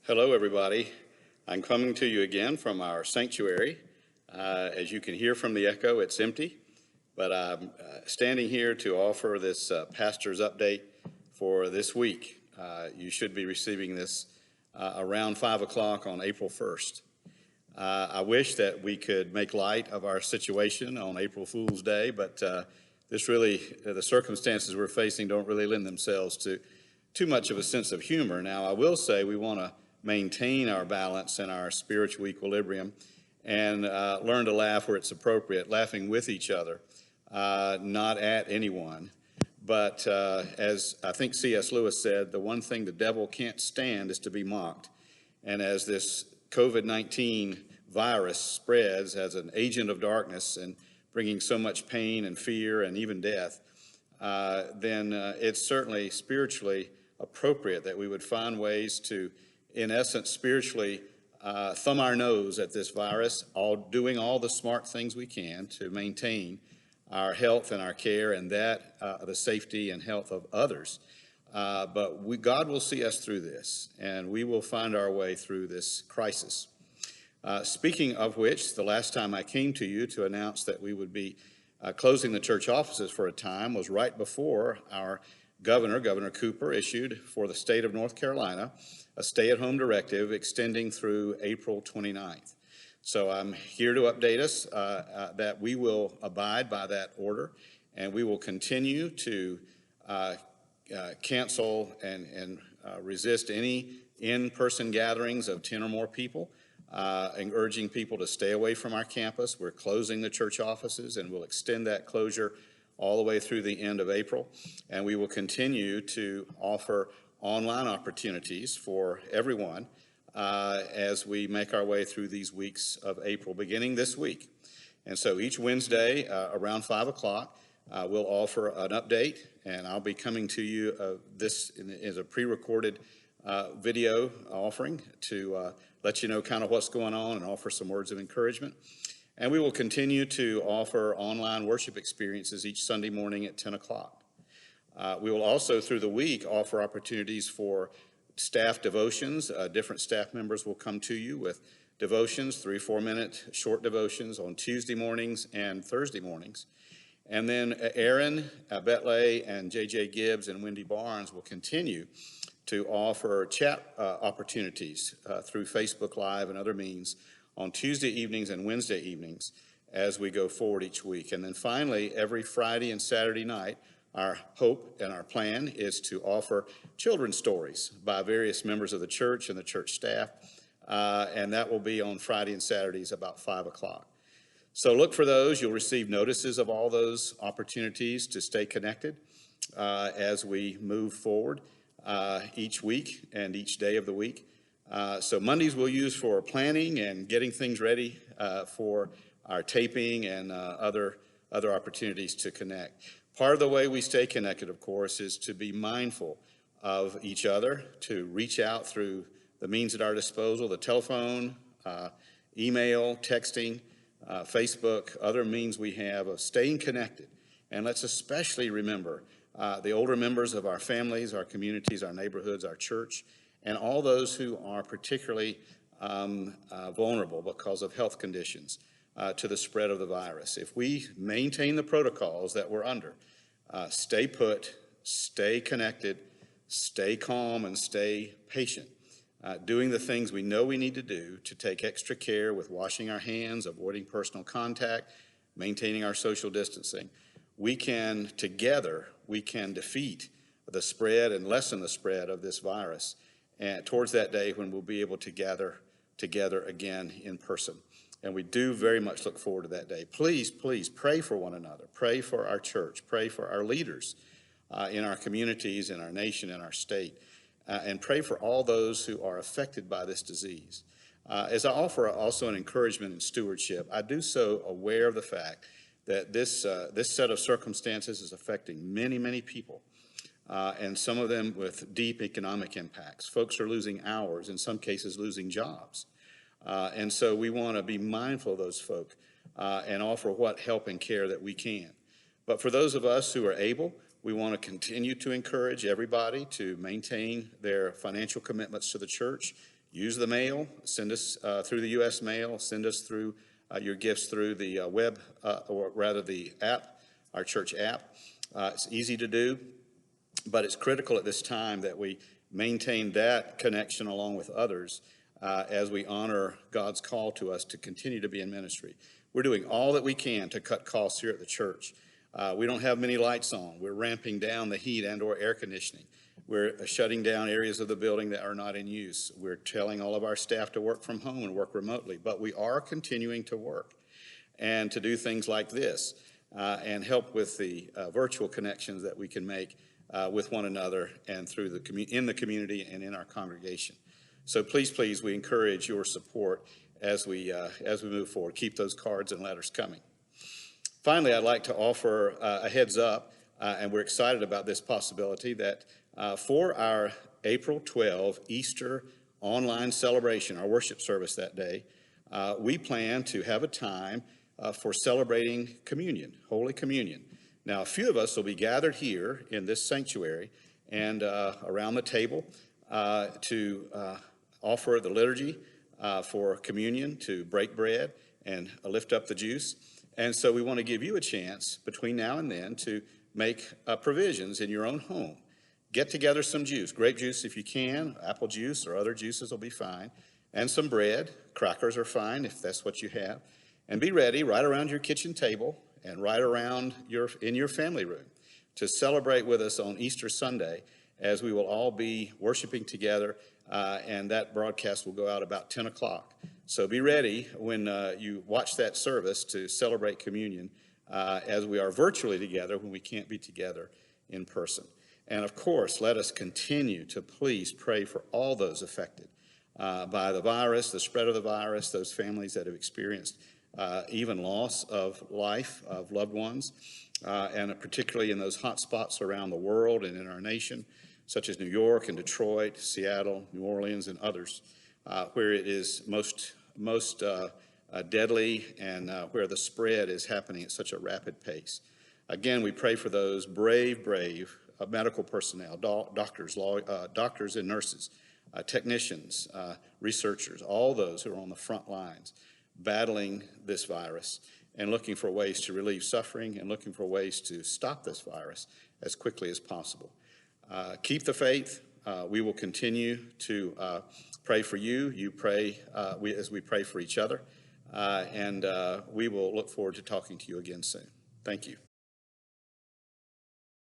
Hello, everybody. I'm coming to you again from our sanctuary. As you can hear from the echo, it's empty, but I'm standing here to offer this pastor's update for this week. You should be receiving this around 5 o'clock on April 1st. I wish that we could make light of our situation on April Fool's Day, but the circumstances we're facing don't really lend themselves to too much of a sense of humor. Now, I will say we want to maintain our balance and our spiritual equilibrium and learn to laugh where it's appropriate, laughing with each other, not at anyone. But as I think C.S. Lewis said, the one thing the devil can't stand is to be mocked. And as this COVID-19 virus spreads as an agent of darkness and bringing so much pain and fear and even death, then it's certainly spiritually appropriate that we would find ways to, in essence, spiritually thumb our nose at this virus, doing all the smart things we can to maintain our health and our care and that the safety and health of others. But God will see us through this, and we will find our way through this crisis. Speaking of which, the last time I came to you to announce that we would be closing the church offices for a time was right before our Governor Cooper, issued for the state of North Carolina a stay-at-home directive extending through April 29th. So I'm here to update us that we will abide by that order, and we will continue to cancel and resist any in-person gatherings of 10 or more people, and urging people to stay away from our campus. We're closing the church offices, and we'll extend that closure all the way through the end of April. And we will continue to offer online opportunities for everyone as we make our way through these weeks of April, beginning this week. And so each Wednesday around 5 o'clock, we'll offer an update, and I'll be coming to you this is a pre-recorded video offering to let you know kind of what's going on and offer some words of encouragement. And we will continue to offer online worship experiences each Sunday morning at 10 o'clock. We will also, through the week, offer opportunities for staff devotions. Different staff members will come to you with devotions, 3-4 minute short devotions on Tuesday mornings and Thursday mornings. And then Aaron Betley and J.J. Gibbs and Wendy Barnes will continue to offer chat opportunities through Facebook Live and other means on Tuesday evenings and Wednesday evenings as we go forward each week. And then finally, every Friday and Saturday night, our hope and our plan is to offer children's stories by various members of the church and the church staff, and that will be on Friday and Saturdays about 5 o'clock. So look for those. You'll receive notices of all those opportunities to stay connected as we move forward each week and each day of the week. So Mondays we'll use for planning and getting things ready for our taping and other opportunities to connect. Part of the way we stay connected, of course, is to be mindful of each other, to reach out through the means at our disposal, the telephone, email, texting, Facebook, other means we have of staying connected. And let's especially remember the older members of our families, our communities, our neighborhoods, our church, and all those who are particularly vulnerable because of health conditions to the spread of the virus. If we maintain the protocols that we're under, stay put, stay connected, stay calm, and stay patient, doing the things we know we need to do to take extra care with washing our hands, avoiding personal contact, maintaining our social distancing, we can defeat the spread and lessen the spread of this virus, and towards that day when we'll be able to gather together again in person. And we do very much look forward to that day. Please, please pray for one another. Pray for our church. Pray for our leaders in our communities, in our nation, in our state. And pray for all those who are affected by this disease. As I offer also an encouragement and stewardship, I do so aware of the fact that this set of circumstances is affecting many, many people. And some of them with deep economic impacts. Folks are losing hours, in some cases losing jobs. And so we want to be mindful of those folk and offer what help and care that we can. But for those of us who are able, we want to continue to encourage everybody to maintain their financial commitments to the church. use the mail, send us through the U.S. mail, send us through your gifts through the web, or rather the app, our church app. It's easy to do, but it's critical at this time that we maintain that connection along with others as we honor God's call to us to continue to be in ministry. We're doing all that we can to cut costs here at the church. We don't have many lights on. We're ramping down the heat and or air conditioning. We're shutting down areas of the building that are not in use. We're telling all of our staff to work from home and work remotely, but we are continuing to work and to do things like this and help with the virtual connections that we can make with one another and through in the community and in our congregation. So please, we encourage your support as we move forward. Keep those cards and letters coming. Finally, I'd like to offer a heads up, and we're excited about this possibility, that for our April 12 Easter online celebration, our worship service that day, we plan to have a time for celebrating communion, Holy Communion. Now, a few of us will be gathered here in this sanctuary and around the table to offer the liturgy for communion, to break bread and lift up the juice. And so we want to give you a chance between now and then to make provisions in your own home. Get together some juice, grape juice if you can, apple juice or other juices will be fine, and some bread. Crackers are fine if that's what you have. And be ready right around your kitchen table and right around in your family room to celebrate with us on Easter Sunday, as we will all be worshiping together, and that broadcast will go out about 10 o'clock. So be ready when you watch that service to celebrate communion as we are virtually together when we can't be together in person. And of course, let us continue to please pray for all those affected by the virus, the spread of the virus, those families that have experienced even loss of life of loved ones, and particularly in those hot spots around the world and in our nation, such as New York and Detroit, Seattle, New Orleans, and others, where it is most deadly and where the spread is happening at such a rapid pace. Again, we pray for those brave medical personnel, doctors and nurses, technicians, researchers, all those who are on the front lines battling this virus and looking for ways to relieve suffering and looking for ways to stop this virus as quickly as possible. Keep the faith. We will continue to pray for you. You pray as we pray for each other. And we will look forward to talking to you again soon. Thank you.